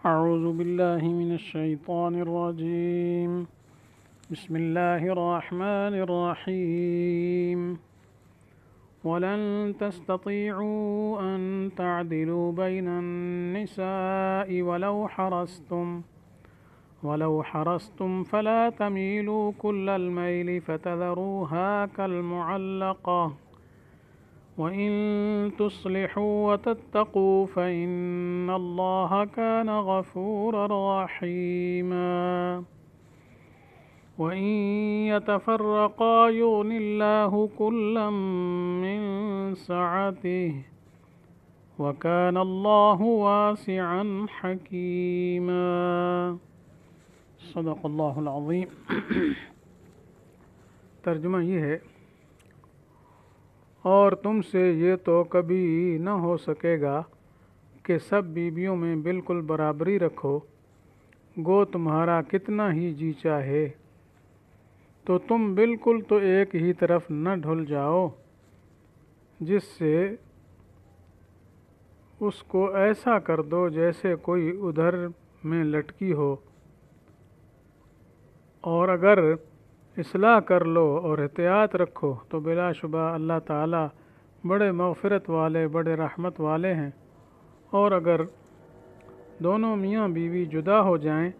أعوذ بالله من الشيطان الرجيم بسم الله الرحمن الرحيم ولن تستطيعوا أن تعدلوا بين النساء ولو حرصتم فلا تميلوا كل الميل فتذروها كالمعلقة وَإِن تُصْلِحُوا وَتَتَّقُوا فَإِنَّ اللَّهَ كَانَ غَفُورًا رَحِيمًا وَإِن يَتَفَرَّقَا يُغْنِ اللَّهُ كُلًّا مِّن سَعَتِهِ وَكَانَ اللَّهُ وَاسِعًا حَكِيمًا صدق اللہ العظیم۔ ترجمہ یہ ہے، اور تم سے یہ تو کبھی نہ ہو سکے گا کہ سب بیویوں میں بالکل برابری رکھو، گو تمہارا کتنا ہی جی چاہے، تو تم بالکل تو ایک ہی طرف نہ ڈھل جاؤ، جس سے اس کو ایسا کر دو جیسے کوئی ادھر میں لٹکی ہو، اور اگر اصلاح کر لو اور احتیاط رکھو تو بلا شبہ اللہ تعالیٰ بڑے مغفرت والے بڑے رحمت والے ہیں۔ اور اگر دونوں میاں بیوی جدا ہو جائیں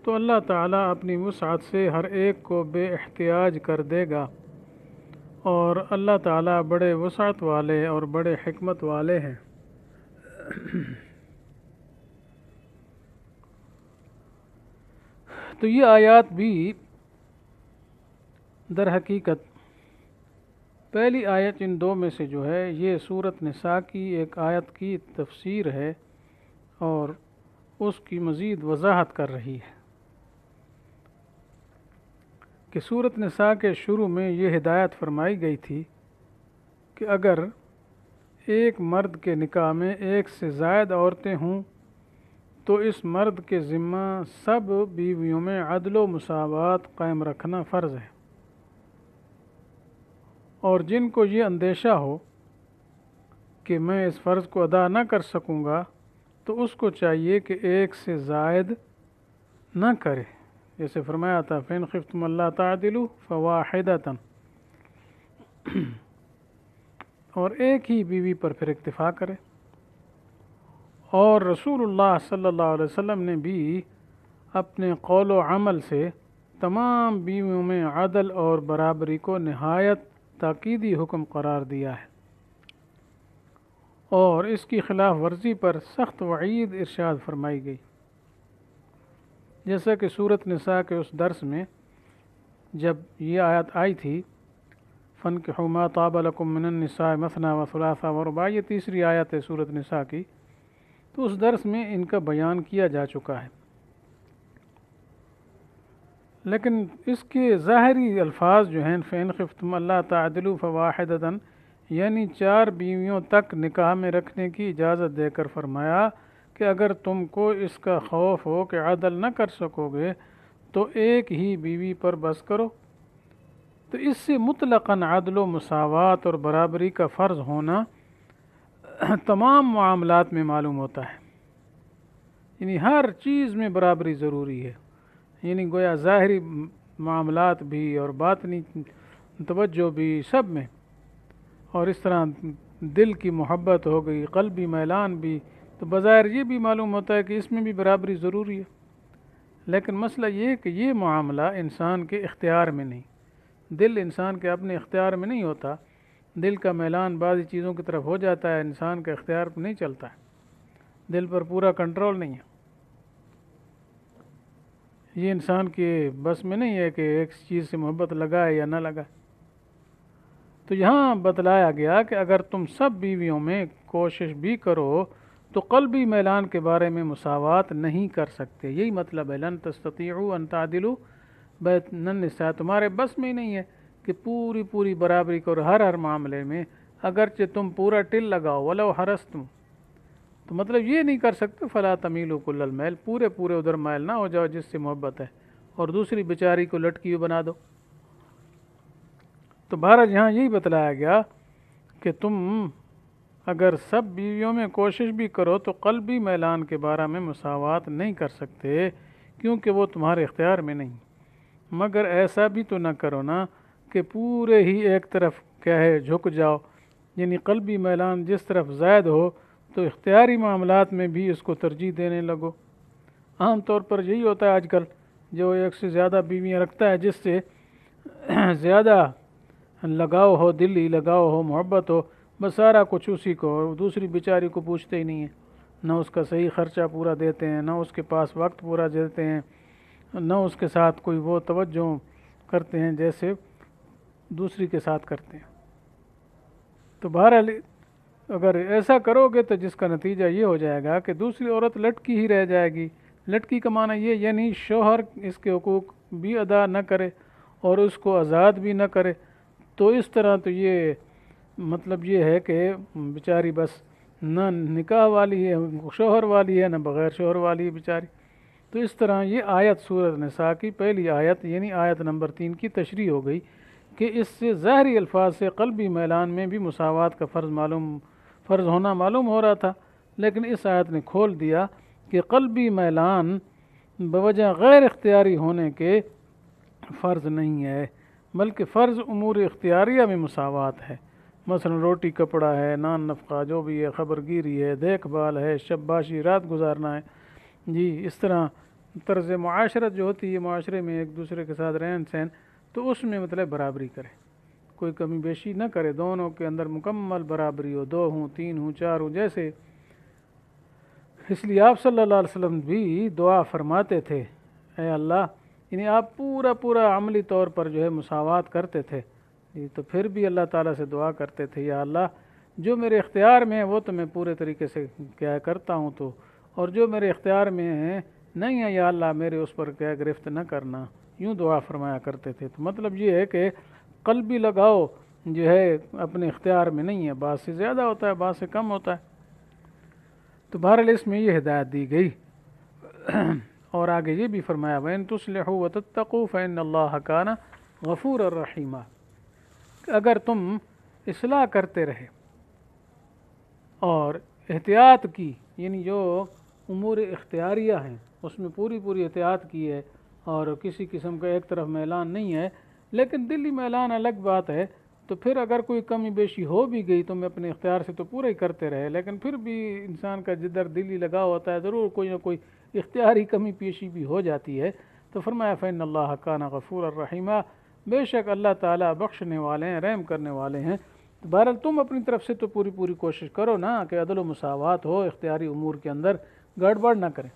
تو اللہ تعالیٰ اپنی وسعت سے ہر ایک کو بے احتیاج کر دے گا، اور اللہ تعالیٰ بڑے وسعت والے اور بڑے حکمت والے ہیں۔ تو یہ آیات بھی در حقیقت پہلی آیت ان دو میں سے جو ہے یہ سورۃ نساء کی ایک آیت کی تفسیر ہے اور اس کی مزید وضاحت کر رہی ہے کہ سورۃ نساء کے شروع میں یہ ہدایت فرمائی گئی تھی کہ اگر ایک مرد کے نکاح میں ایک سے زائد عورتیں ہوں تو اس مرد کے ذمہ سب بیویوں میں عدل و مساوات قائم رکھنا فرض ہے، اور جن کو یہ اندیشہ ہو کہ میں اس فرض کو ادا نہ کر سکوں گا تو اس کو چاہیے کہ ایک سے زائد نہ کرے، جیسے فرمایا تھا فَإِنْ خِفْتُمْ أَلَّا تَعْدِلُوا فَوَاحِدَةً، اور ایک ہی بیوی پر پھر اکتفا کرے۔ اور رسول اللہ صلی اللہ علیہ وسلم نے بھی اپنے قول و عمل سے تمام بیویوں میں عدل اور برابری کو نہایت تاکیدی حکم قرار دیا ہے، اور اس کی خلاف ورزی پر سخت وعید ارشاد فرمائی گئی، جیسا کہ سورۃ نساء کے اس درس میں جب یہ آیت آئی تھی فَانْكِحُوا مَا طَابَ لَكُم مِّنَ النِّسَاءِ مَثْنَىٰ وَثُلَاثَ وَرُبَاعَ، یہ تیسری آیت ہے سورۃ نساء کی، تو اس درس میں ان کا بیان کیا جا چکا ہے، لیکن اس کے ظاہری الفاظ جو ہیں فَإِنْ خِفْتُمْ أَلَّا تَعْدِلُوا فَوَاحِدَةً، یعنی 4 بیویوں تک نکاح میں رکھنے کی اجازت دے کر فرمایا کہ اگر تم کو اس کا خوف ہو کہ عدل نہ کر سکو گے تو ایک ہی بیوی پر بس کرو، تو اس سے مطلقاً عدل و مساوات اور برابری کا فرض ہونا تمام معاملات میں معلوم ہوتا ہے، یعنی ہر چیز میں برابری ضروری ہے، یعنی گویا ظاہری معاملات بھی اور باطنی توجہ بھی سب میں، اور اس طرح دل کی محبت ہو گئی، قلبی میلان بھی، تو بظاہر یہ بھی معلوم ہوتا ہے کہ اس میں بھی برابری ضروری ہے، لیکن مسئلہ یہ کہ یہ معاملہ انسان کے اختیار میں نہیں، دل انسان کے اپنے اختیار میں نہیں ہوتا، دل کا میلان بعضی چیزوں کی طرف ہو جاتا ہے، انسان کا اختیار نہیں چلتا ہے، دل پر پورا کنٹرول نہیں ہے، یہ انسان کے بس میں نہیں ہے کہ ایک چیز سے محبت لگائے یا نہ لگائے۔ تو یہاں بتلایا گیا کہ اگر تم سب بیویوں میں کوشش بھی کرو تو قلبی میلان کے بارے میں مساوات نہیں کر سکتے، یہی مطلب ہے لن تستطیعوا ان تعدلوا بین النساء، تمہارے بس میں ہی نہیں ہے کہ پوری برابری کرو ہر معاملے میں، اگرچہ تم پورا ٹل لگاؤ ولو حرصتم، تو مطلب یہ نہیں کر سکتے فلا تمیلوا کل المیل، پورے ادھر مائل نہ ہو جاؤ جس سے محبت ہے اور دوسری بیچاری کو لٹکی ہوئی بنا دو۔ تو بہرحال یہاں یہی بتلایا گیا کہ تم اگر سب بیویوں میں کوشش بھی کرو تو قلبی میلان کے بارے میں مساوات نہیں کر سکتے، کیونکہ وہ تمہارے اختیار میں نہیں۔ مگر ایسا بھی تو نہ کرو نا کہ پورے ہی ایک طرف کیا ہے جھک جاؤ، یعنی قلبی میلان جس طرف زائد ہو تو اختیاری معاملات میں بھی اس کو ترجیح دینے لگو۔ عام طور پر یہی ہوتا ہے آج کل، جو ایک سے زیادہ بیویاں رکھتا ہے، جس سے زیادہ لگاؤ ہو، دلی لگاؤ ہو، محبت ہو، بس سارا کچھ اسی کو، اور دوسری بیچاری کو پوچھتے ہی نہیں ہیں، نہ اس کا صحیح خرچہ پورا دیتے ہیں، نہ اس کے پاس وقت پورا دیتے ہیں، نہ اس کے ساتھ کوئی وہ توجہ کرتے ہیں جیسے دوسری کے ساتھ کرتے ہیں۔ تو بہرحال اگر ایسا کرو گے تو جس کا نتیجہ یہ ہو جائے گا کہ دوسری عورت لٹکی ہی رہ جائے گی۔ لٹکی کا معنی یہ یعنی شوہر اس کے حقوق بھی ادا نہ کرے اور اس کو آزاد بھی نہ کرے، تو اس طرح تو یہ مطلب یہ ہے کہ بیچاری بس نہ نکاح والی ہے، شوہر والی ہے، نہ بغیر شوہر والی ہے بیچاری۔ تو اس طرح یہ آیت سورۃ نساء کی پہلی آیت یعنی آیت نمبر 3 کی تشریح ہو گئی کہ اس سے ظاہری الفاظ سے قلبی میلان میں بھی مساوات کا فرض ہونا معلوم ہو رہا تھا، لیکن اس آیت نے کھول دیا کہ قلبی میلان بوجہ غیر اختیاری ہونے کے فرض نہیں ہے، بلکہ فرض امور اختیاریہ میں مساوات ہے۔ مثلا روٹی کپڑا ہے، نان نفقہ جو بھی ہے، خبر گیری ہے، دیکھ بھال ہے، شباشی رات گزارنا ہے، جی اس طرح طرز معاشرت جو ہوتی ہے، معاشرے میں ایک دوسرے کے ساتھ رہن سہن، تو اس میں مطلب برابری کرے، کوئی کمی بیشی نہ کرے، دونوں کے اندر مکمل برابری ہو، 2 ہوں، 3 ہوں، 4 ہوں جیسے۔ اس لیے آپ صلی اللہ علیہ وسلم بھی دعا فرماتے تھے، اے اللہ، یعنی آپ پورا عملی طور پر جو ہے مساوات کرتے تھے، تو پھر بھی اللہ تعالیٰ سے دعا کرتے تھے، یا اللہ جو میرے اختیار میں ہے وہ تو میں پورے طریقے سے کیا کرتا ہوں، تو اور جو میرے اختیار میں ہے نہیں ہے، یا اللہ میرے اس پر کیا گرفت نہ کرنا، یوں دعا فرمایا کرتے تھے۔ تو مطلب یہ ہے کہ قلبی لگاؤ جو ہے اپنے اختیار میں نہیں ہے، بعض سے زیادہ ہوتا ہے، بعض سے کم ہوتا ہے۔ تو بہرحال اس میں یہ ہدایت دی گئی، اور آگے یہ بھی فرمایا وَإِن تُصْلِحُوا وَتَتَّقُوا فَإِنَّ اللَّهَ كَانَ غَفُورًا رَحِيمًا، اگر تم اصلاح کرتے رہے اور احتیاط کی، یعنی جو امور اختیاریہ ہیں اس میں پوری احتیاط کی ہے اور کسی قسم کا ایک طرف میلان نہیں ہے، لیکن دلی میلان الگ بات ہے، تو پھر اگر کوئی کمی بیشی ہو بھی گئی تو میں اپنے اختیار سے تو پورا ہی کرتے رہے، لیکن پھر بھی انسان کا جدھر دلی لگا ہوتا ہے ضرور کوئی نہ کوئی اختیاری کمی پیشی بھی ہو جاتی ہے، تو فرمایا فإن اللہ کان غفورا رحیما، بے شک اللہ تعالیٰ بخشنے والے ہیں، رحم کرنے والے ہیں۔ تو بہرحال تم اپنی طرف سے تو پوری کوشش کرو نا کہ عدل و مساوات ہو، اختیاری امور کے اندر گڑبڑ نہ کریں۔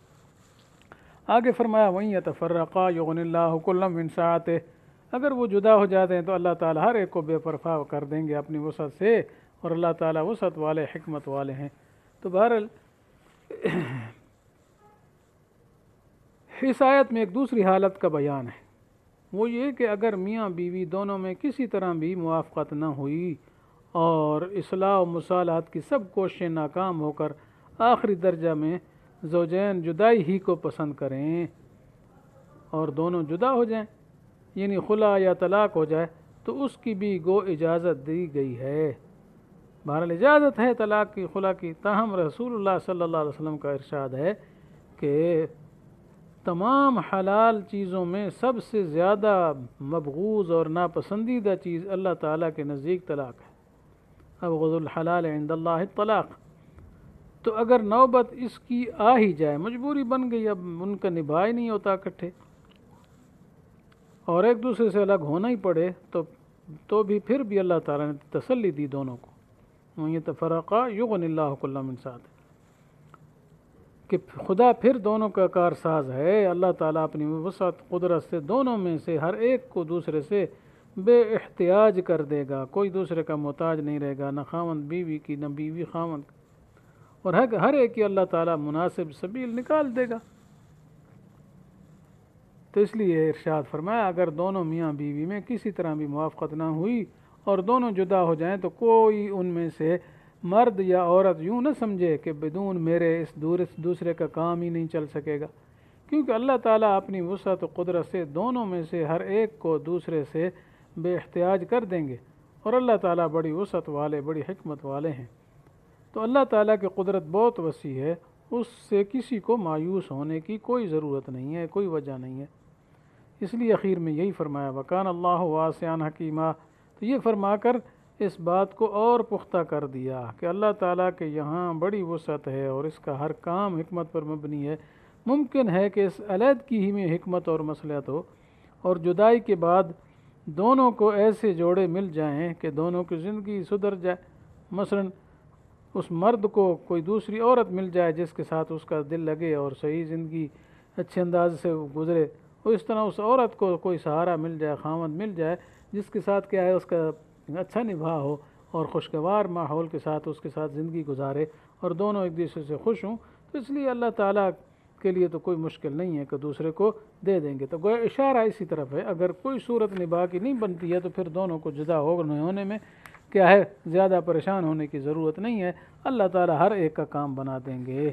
آگے فرمایا وَإِن يَتَفَرَّقَا يُغْنِ اللَّهُ كُلًّا مِّن سَعَتِهِ، اگر وہ جدا ہو جاتے ہیں تو اللہ تعالیٰ ہر ایک کو بے پرواہ کر دیں گے اپنی وسعت سے، اور اللہ تعالیٰ وسعت والے، حکمت والے ہیں۔ تو بہرحال اس آیت میں ایک دوسری حالت کا بیان ہے، وہ یہ کہ اگر میاں بیوی دونوں میں کسی طرح بھی موافقت نہ ہوئی اور اصلاح و مصالحت کی سب کوششیں ناکام ہو کر آخری درجہ میں زوجین جدائی ہی کو پسند کریں اور دونوں جدا ہو جائیں، یعنی خلا یا طلاق ہو جائے، تو اس کی بھی گو اجازت دی گئی ہے۔ بہرحال اجازت ہے طلاق کی، خلا کی، تاہم رسول اللہ صلی اللہ علیہ وسلم کا ارشاد ہے کہ تمام حلال چیزوں میں سب سے زیادہ مبغوض اور ناپسندیدہ چیز اللہ تعالیٰ کے نزدیک طلاق ہے، ابغض الحلال عند اللہ الطلاق۔ تو اگر نوبت اس کی آ ہی جائے، مجبوری بن گئی، اب ان کا نبھا ہی نہیں ہوتا اکٹھے اور ایک دوسرے سے الگ ہونا ہی پڑے، تو بھی پھر بھی اللہ تعالیٰ نے تسلی دی دونوں کو، وَإِن يَتَفَرَّقَا يُغْنِ اللَّهُ كُلًّا مِّن سَعَتِهِ، کہ خدا پھر دونوں کا کارساز ہے، اللہ تعالیٰ اپنی وسعت قدرت سے دونوں میں سے ہر ایک کو دوسرے سے بے احتیاج کر دے گا، کوئی دوسرے کا محتاج نہیں رہے گا، نہ خاوند بیوی کی، نہ بیوی خاوند کی، اور ہر ایک کی اللہ تعالیٰ مناسب سبیل نکال دے گا۔ تو اس لیے ارشاد فرمایا اگر دونوں میاں بیوی میں کسی طرح بھی موافقت نہ ہوئی اور دونوں جدا ہو جائیں تو کوئی ان میں سے مرد یا عورت یوں نہ سمجھے کہ بدون میرے اس دوسرے کا کام ہی نہیں چل سکے گا، کیونکہ اللہ تعالیٰ اپنی وسعت و قدرت سے دونوں میں سے ہر ایک کو دوسرے سے بے احتیاج کر دیں گے، اور اللہ تعالیٰ بڑی وسعت والے، بڑی حکمت والے ہیں۔ تو اللہ تعالیٰ کی قدرت بہت وسیع ہے، اس سے کسی کو مایوس ہونے کی کوئی ضرورت نہیں ہے، کوئی وجہ نہیں ہے۔ اس لیے اخیر میں یہی فرمایا وَكَانَ اللَّهُ وَاسِعًا حَكِيمًا، تو یہ فرما کر اس بات کو اور پختہ کر دیا کہ اللہ تعالیٰ کے یہاں بڑی وسعت ہے اور اس کا ہر کام حکمت پر مبنی ہے۔ ممکن ہے کہ اس علیحدگی ہی میں حکمت اور مصلحت ہو، اور جدائی کے بعد دونوں کو ایسے جوڑے مل جائیں کہ دونوں کی زندگی سدھر جائے۔ مثلا اس مرد کو کوئی دوسری عورت مل جائے جس کے ساتھ اس کا دل لگے اور صحیح زندگی اچھے انداز سے گزرے، اور اس طرح اس عورت کو کوئی سہارا مل جائے، خاوند مل جائے جس کے ساتھ کیا ہے اس کا اچھا نبھا ہو اور خوشگوار ماحول کے ساتھ اس کے ساتھ زندگی گزارے اور دونوں ایک دوسرے سے خوش ہوں۔ تو اس لیے اللہ تعالیٰ کے لیے تو کوئی مشکل نہیں ہے کہ دوسرے کو دے دیں گے۔ تو گویا اشارہ اسی طرف ہے، اگر کوئی صورت نبھا کی نہیں بنتی ہے تو پھر دونوں کو جدا ہونے میں کیا ہے زیادہ پریشان ہونے کی ضرورت نہیں ہے، اللہ تعالیٰ ہر ایک کا کام بنا دیں گے۔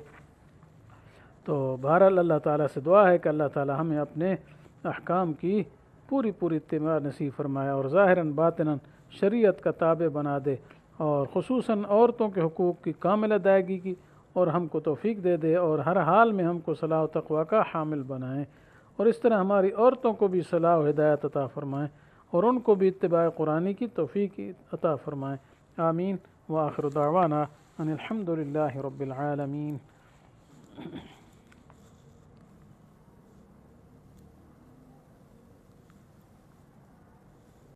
تو بہرحال اللہ تعالیٰ سے دعا ہے کہ اللہ تعالیٰ ہمیں اپنے احکام کی پوری اتباع نصیب فرمائے اور ظاہراً باطناً شریعت کا تابع بنا دے، اور خصوصاً عورتوں کے حقوق کی کامل ادائیگی کی اور ہم کو توفیق دے دے، اور ہر حال میں ہم کو صلاح و تقویٰ کا حامل بنائیں، اور اس طرح ہماری عورتوں کو بھی صلاح و ہدایت عطا فرمائیں اور ان کو بھی اتباع قرآنی کی توفیق عطا فرمائیں۔ آمین۔ وآخر دعوانا ان الحمد للہ رب العالمین۔